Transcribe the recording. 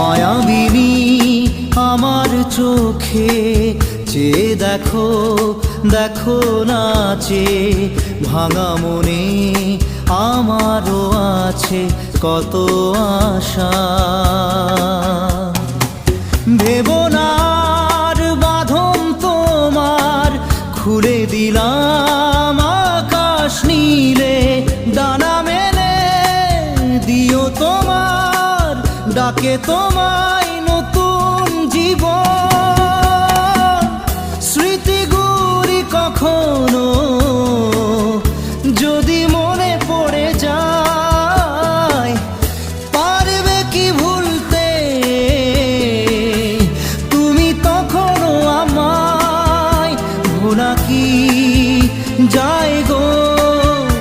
মায়াবিনী আমার চোখে চেয়ে দেখো, দেখো নাচে ভাঙা মনে আমারও আছে কত আশা। ভেবো না আর বাঁধন তোমার, খুলে দিলাম আকাশ নীলে, ডানা মেলে দিও তোমার ডাকে তোমায় নতুন জীবন। স্মৃতিগুলি কখনো যদি মনে